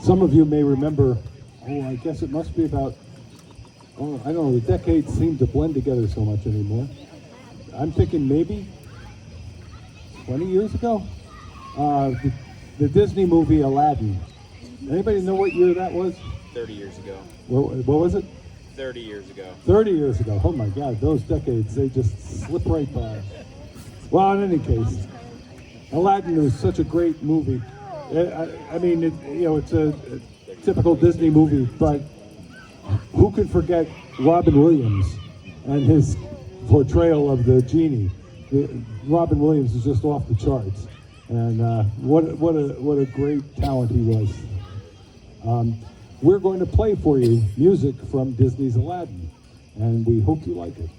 Some of you may remember, I guess it must be about, I don't know, the decades seem to blend together so much anymore. I'm thinking maybe 20 years ago? The Disney movie Aladdin. Anybody know what year that was? 30 years ago. What was it? 30 years ago. 30 years ago. Oh my God, those decades, they just slip right by. Well, in any case, Aladdin was such a great movie. I mean, it's a typical Disney movie, but who can forget Robin Williams and his portrayal of the genie? Robin Williams is just off the charts, and what a great talent he was. We're going to play for you music from Disney's Aladdin, and we hope you like it.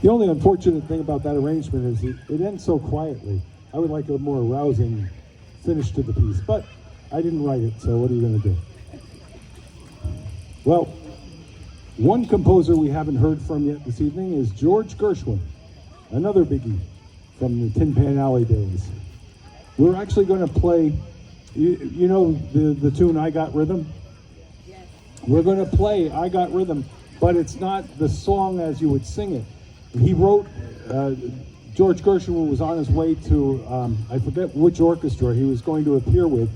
The only unfortunate thing about that arrangement is it ends so quietly. I would like a more arousing finish to the piece, but I didn't write it, so what are you going to do? Well, one composer we haven't heard from yet this evening is George Gershwin, another biggie from the Tin Pan Alley days. We're actually going to play, you know the tune I Got Rhythm? Yes. We're going to play I Got Rhythm, but it's not the song as you would sing it. He wrote, George Gershwin was on his way to, I forget which orchestra he was going to appear with,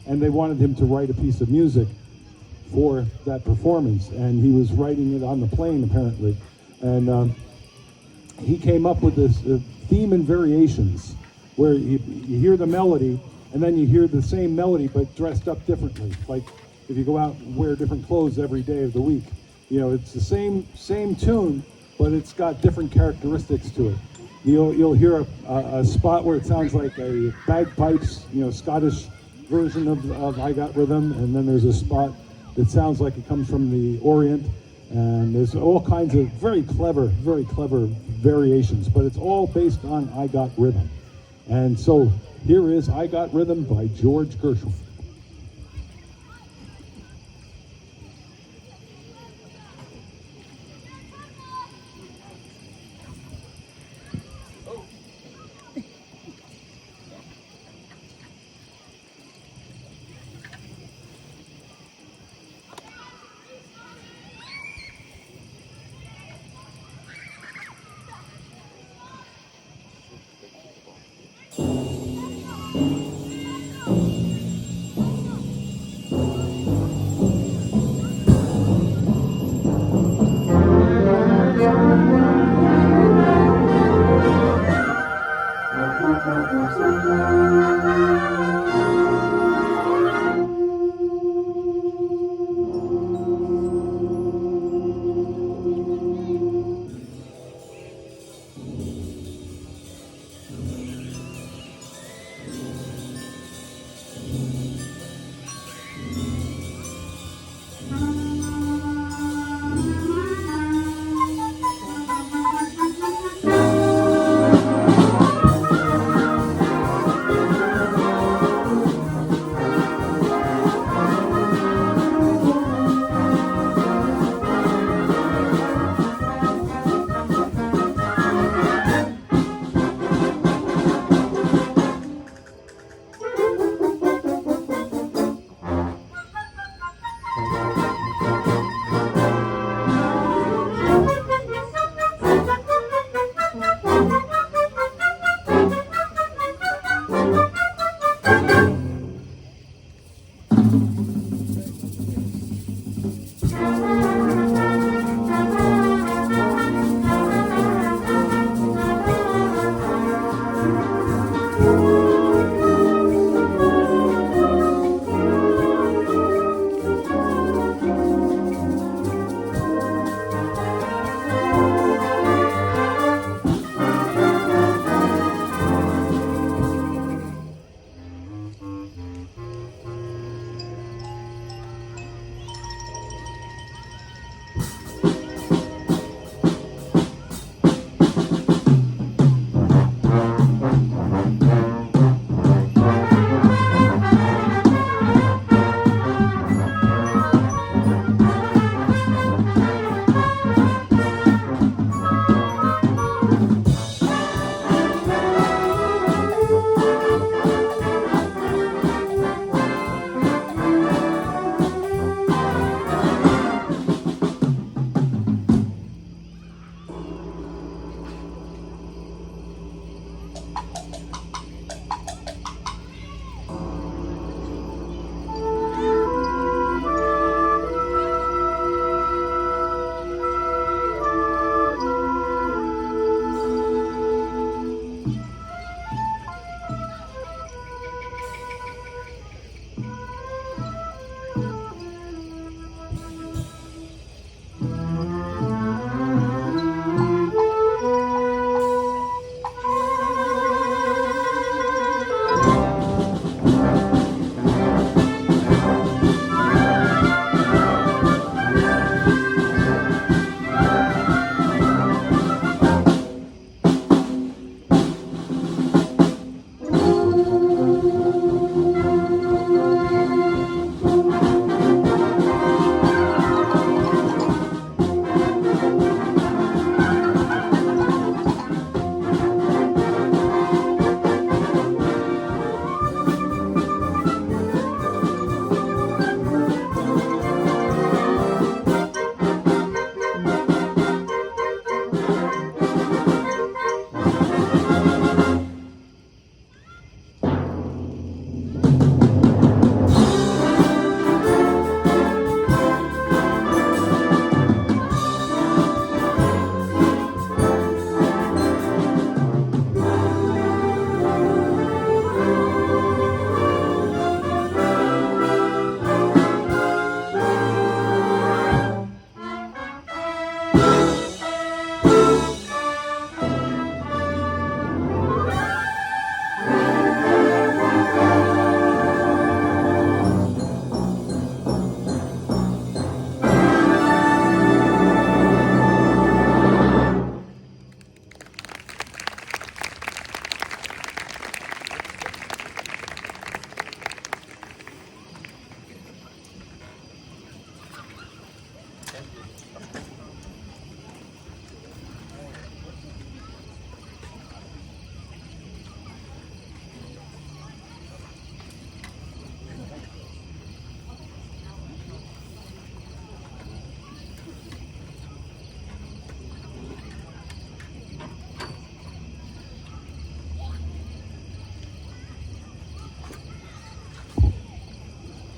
and they wanted him to write a piece of music for that performance, and he was writing it on the plane apparently. And he came up with this theme and variations, where you hear the melody, and then you hear the same melody but dressed up differently. Like if you go out and wear different clothes every day of the week. You know, it's the same tune, but it's got different characteristics to it. You'll hear a spot where it sounds like a bagpipes, you know, Scottish version of I Got Rhythm, and then there's a spot that sounds like it comes from the Orient, and there's all kinds of very clever variations, but it's all based on I Got Rhythm. And so here is I Got Rhythm by George Gershwin.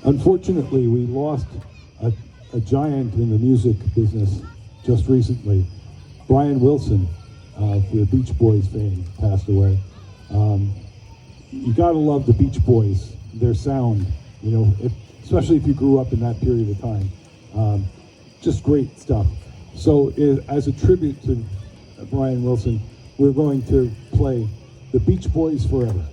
Unfortunately, we lost a giant in the music business just recently. Brian Wilson, for the Beach Boys fame, passed away. You gotta love the Beach Boys, their sound, you know, especially if you grew up in that period of time. Just great stuff. So as a tribute to Brian Wilson, we're going to play the Beach Boys Forever.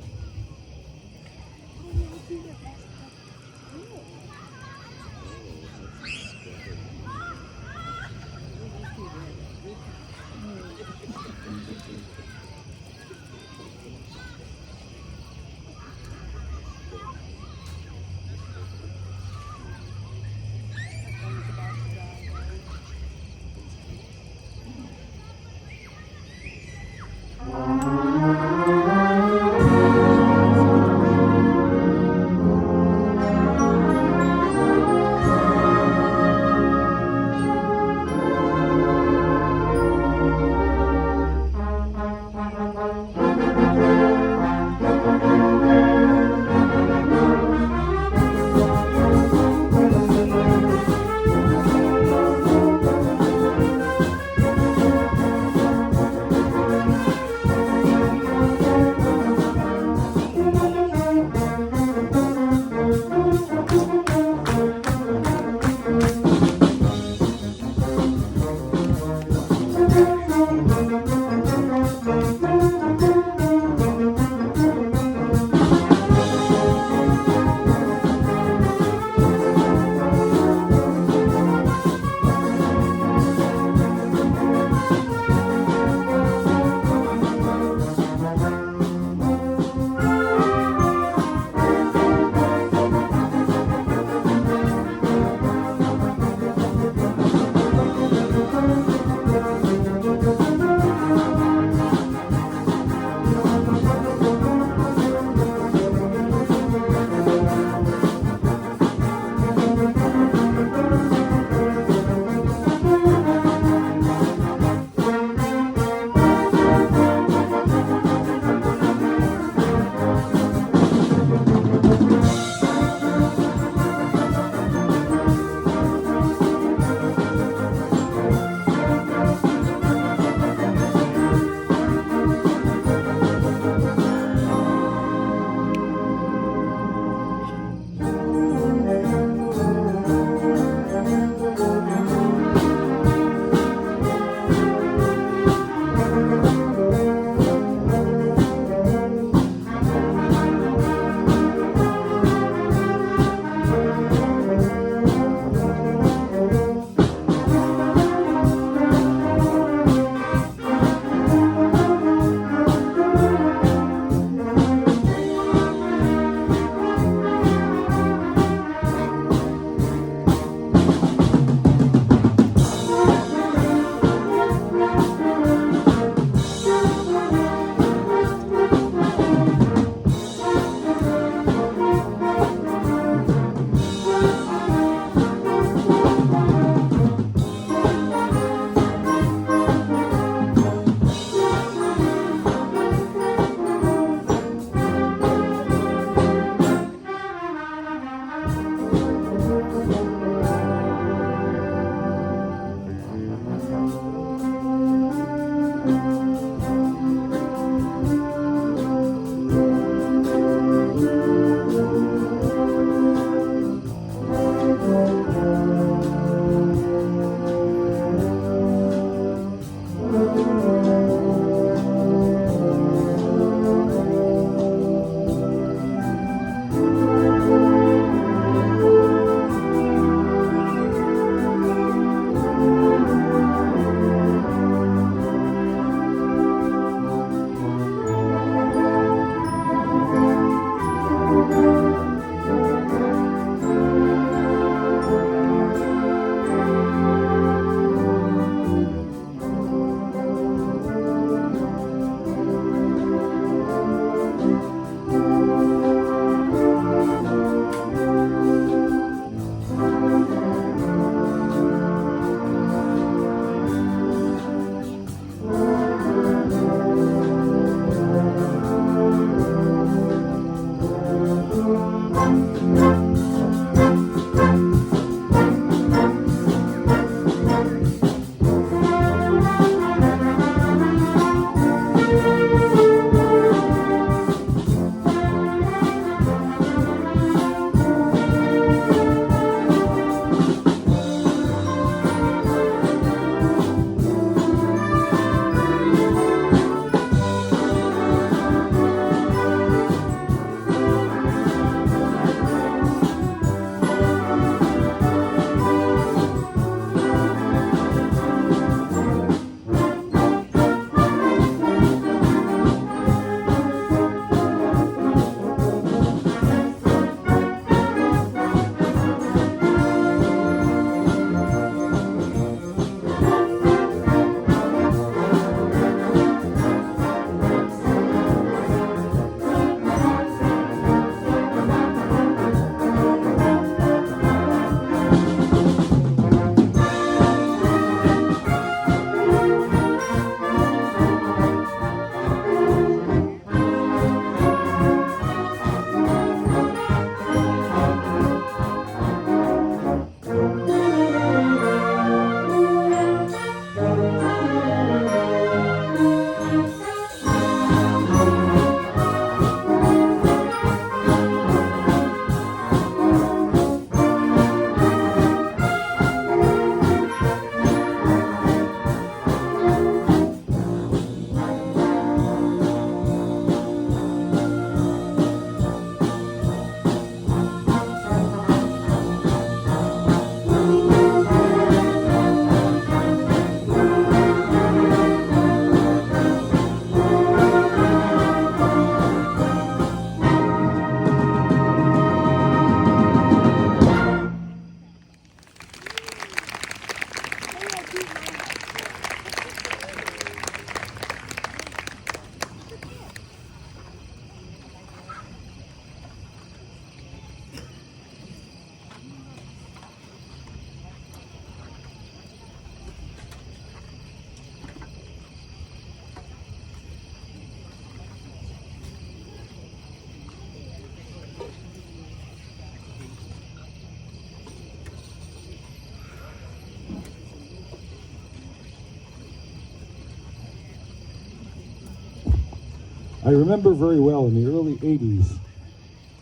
I remember very well in the early 80s,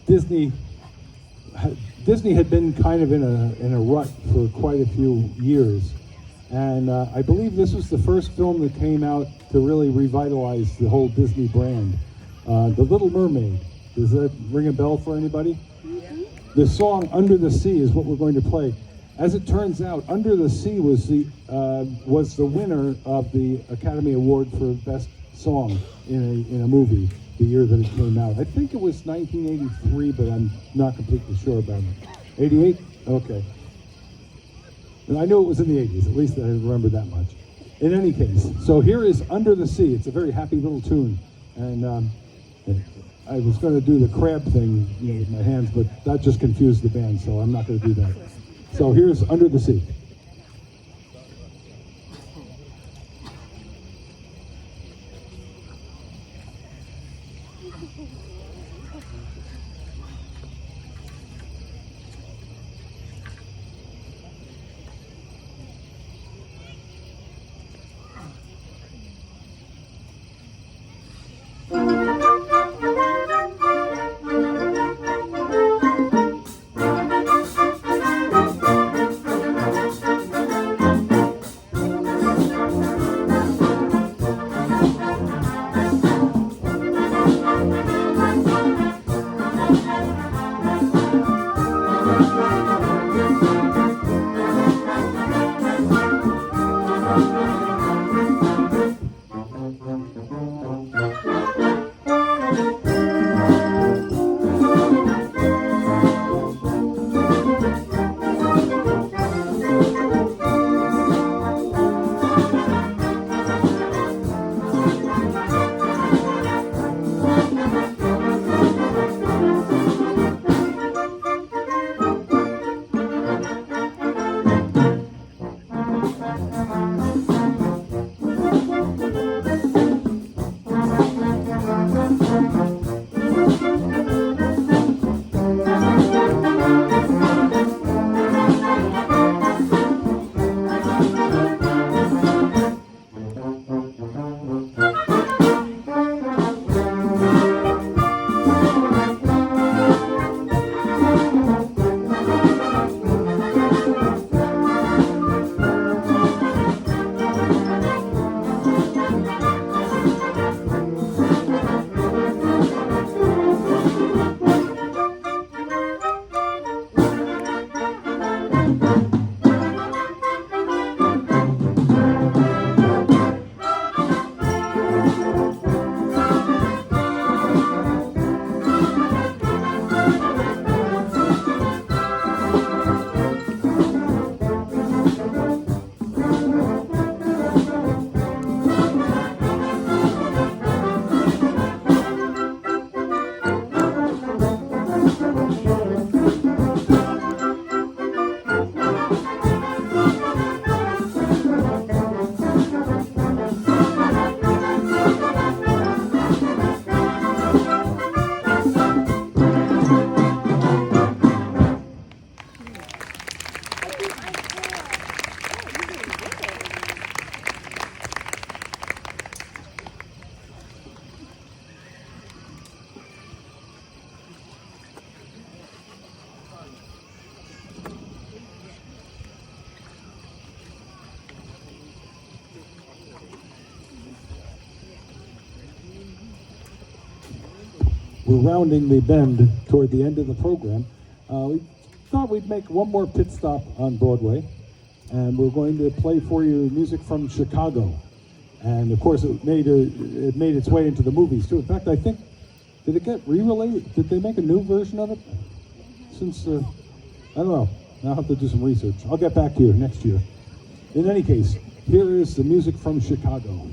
Disney had been kind of in a rut for quite a few years. And I believe this was the first film that came out to really revitalize the whole Disney brand. The Little Mermaid. Does that ring a bell for anybody? Yeah. The song Under the Sea is what we're going to play. As it turns out, Under the Sea was the winner of the Academy Award for Best Song in a movie the year that it came out. I think it was 1983, but I'm not completely sure about it. 88? Okay. And I knew it was in the 80s, at least I remember that much. In any case, so here is Under the Sea. It's a very happy little tune. And I was going to do the crab thing, with my hands, but that just confused the band, so I'm not going to do that. So here's Under the Sea. We're rounding the bend toward the end of the program. We thought we'd make one more pit stop on Broadway, and we're going to play for you music from Chicago. And of course, it made its way into the movies too. In fact, I think, did it get re-released? Did they make a new version of it? Since I don't know. I'll have to do some research. I'll get back to you next year. In any case, here is the music from Chicago.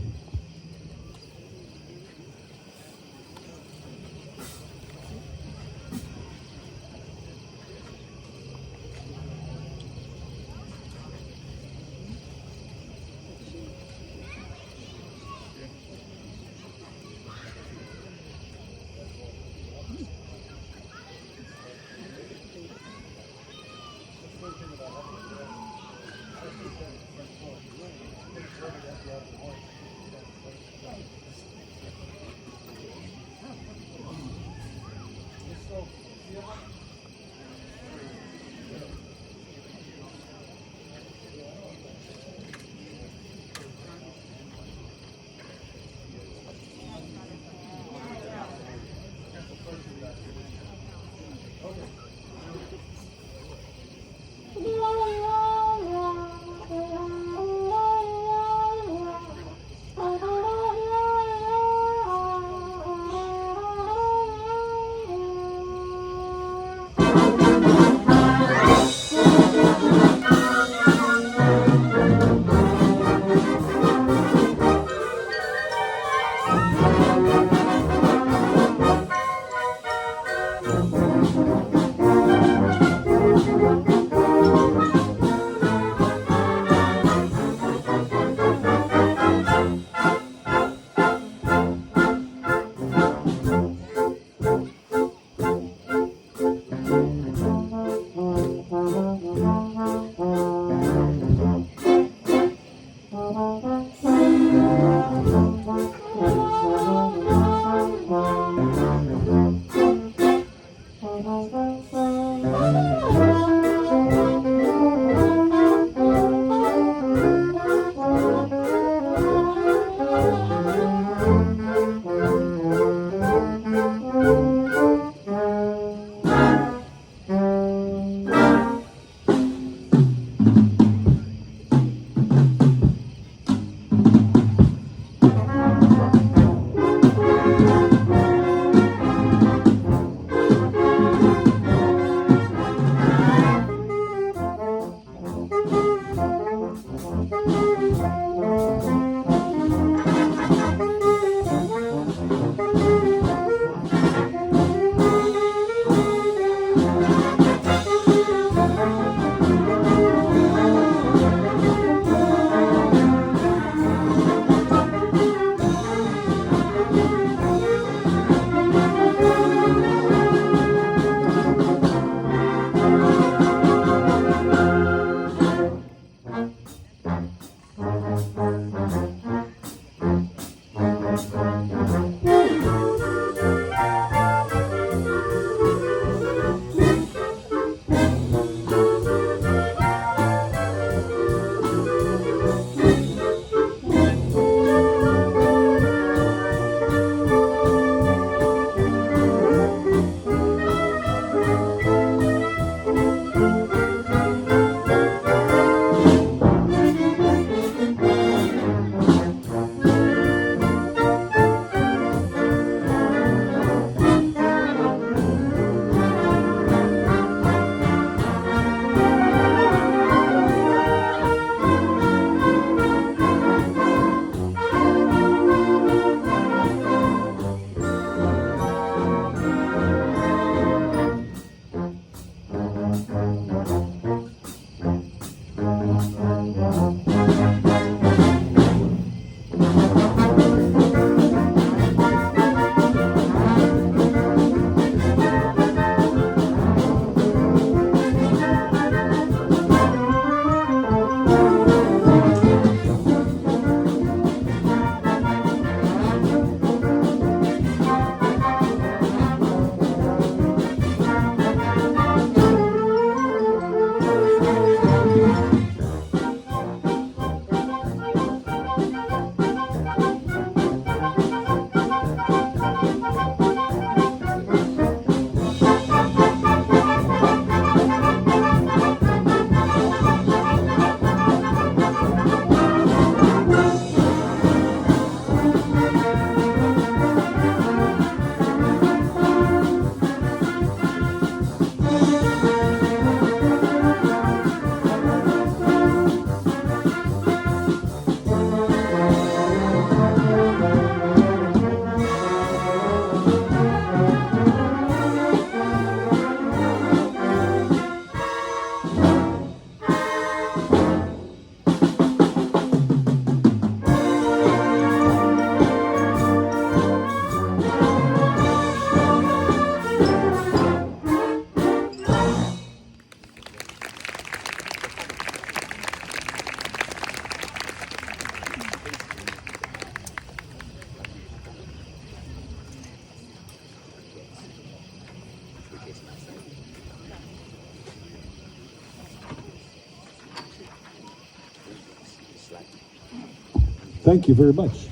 Thank you very much.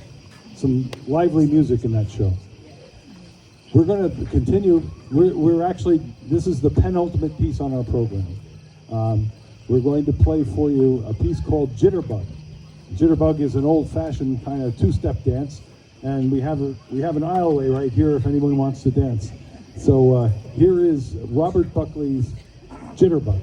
Some lively music in that show. We're going to continue. We're actually, this is the penultimate piece on our program. We're going to play for you a piece called Jitterbug. Jitterbug is an old-fashioned kind of two-step dance, and we have an aisleway right here if anyone wants to dance. So here is Robert Buckley's Jitterbug.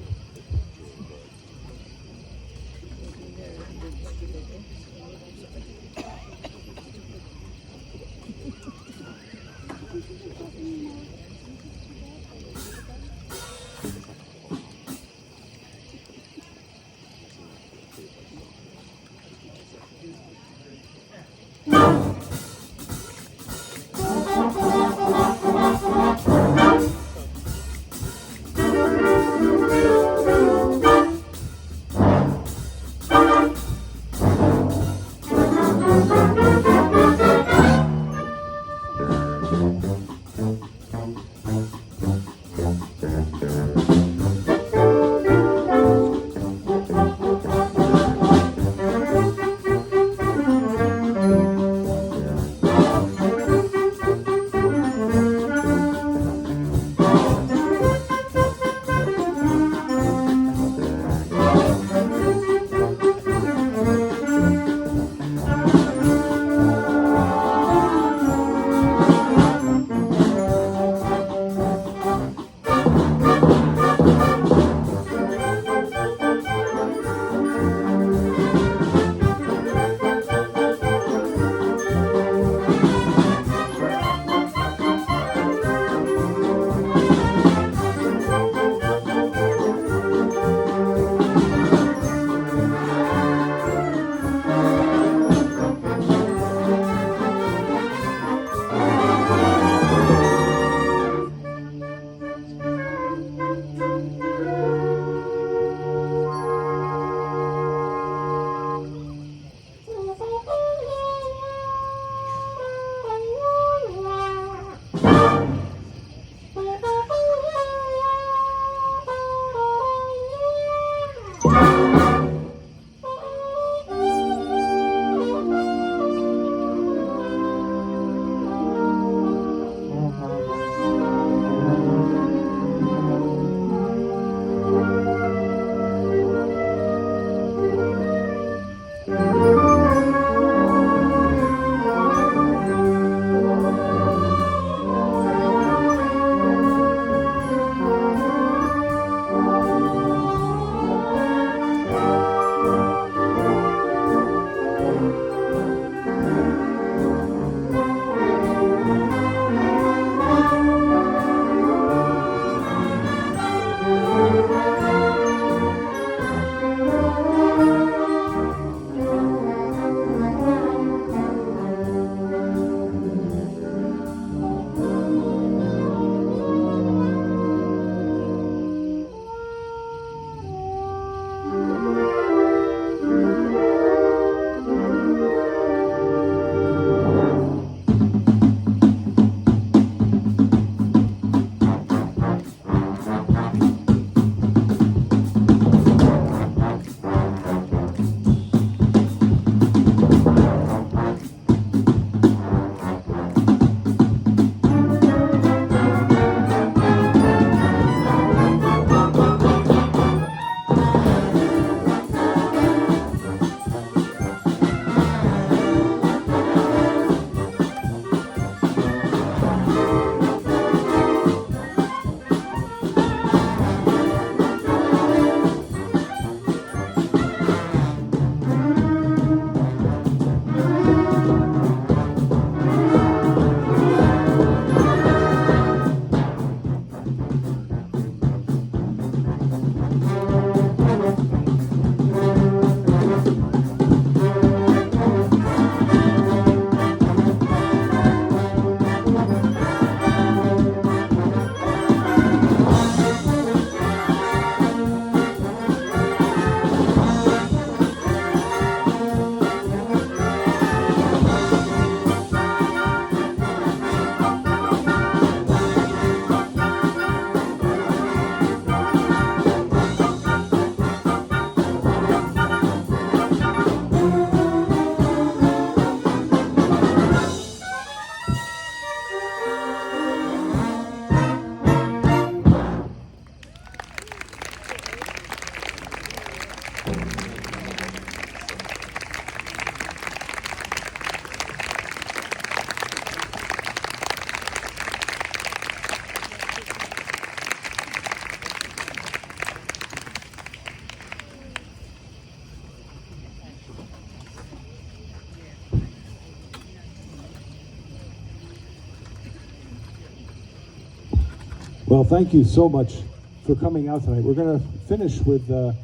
Well, thank you so much for coming out tonight. We're going to finish with a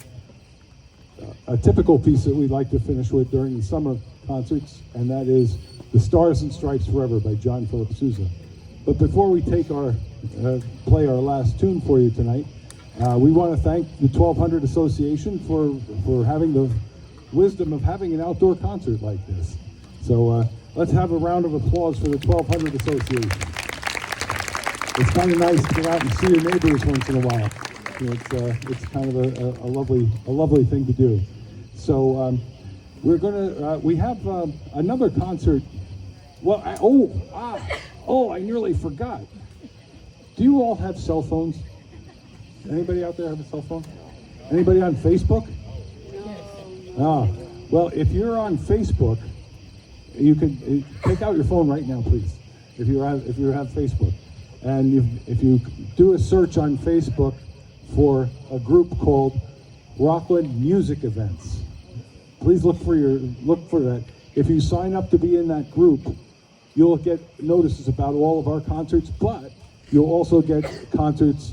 typical piece that we like to finish with during the summer concerts, and that is The Stars and Stripes Forever by John Philip Sousa. But before we take our play our last tune for you tonight, we want to thank the 1200 Association for having the wisdom of having an outdoor concert like this. So let's have a round of applause for the 1200 Association. It's kind of nice to get out and see your neighbors once in a while. You know, it's kind of a lovely thing to do. So we're gonna we have another concert. Well, I nearly forgot. Do you all have cell phones? Anybody out there have a cell phone? Anybody on Facebook? No. Well, if you're on Facebook, you can take out your phone right now, please. If you have Facebook, and if you do a search on Facebook for a group called Rockland Music Events, please look for that. If you sign up to be in that group, you'll get notices about all of our concerts, but you'll also get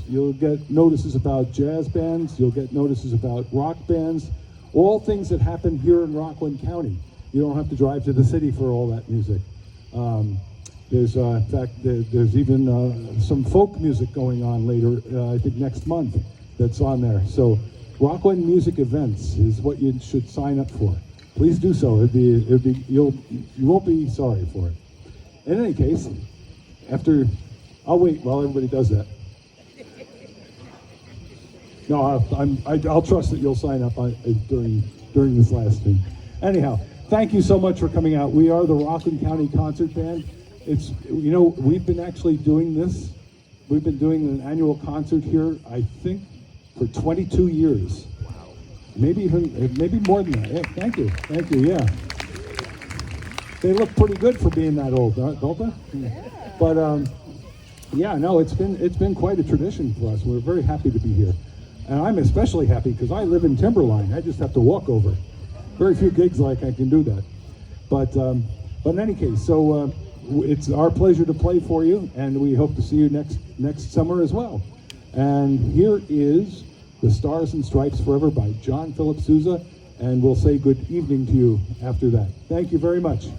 you'll get notices about jazz bands, you'll get notices about rock bands, all things that happen here in Rockland County. You don't have to drive to the city for all that music. There's in fact, there's even some folk music going on later, I think next month, that's on there. So Rockland Music Events is what you should sign up for. Please do so. You won't be sorry for it. In any case, I'll wait while everybody does that. No, I'll trust that you'll sign up during this last thing. Anyhow, thank you so much for coming out. We are the Rockland County Concert Band. We've been actually doing this. We've been doing an annual concert here, I think, for 22 years. Wow. Maybe more than that. Yeah, thank you, yeah. They look pretty good for being that old, don't they? Yeah. But yeah, no, it's been quite a tradition for us. We're very happy to be here. And I'm especially happy because I live in Timberline. I just have to walk over. Very few gigs like I can do that. But in any case, so it's our pleasure to play for you, and we hope to see you next summer as well. And here is The Stars and Stripes Forever by John Philip Sousa, and we'll say good evening to you after that. Thank you very much.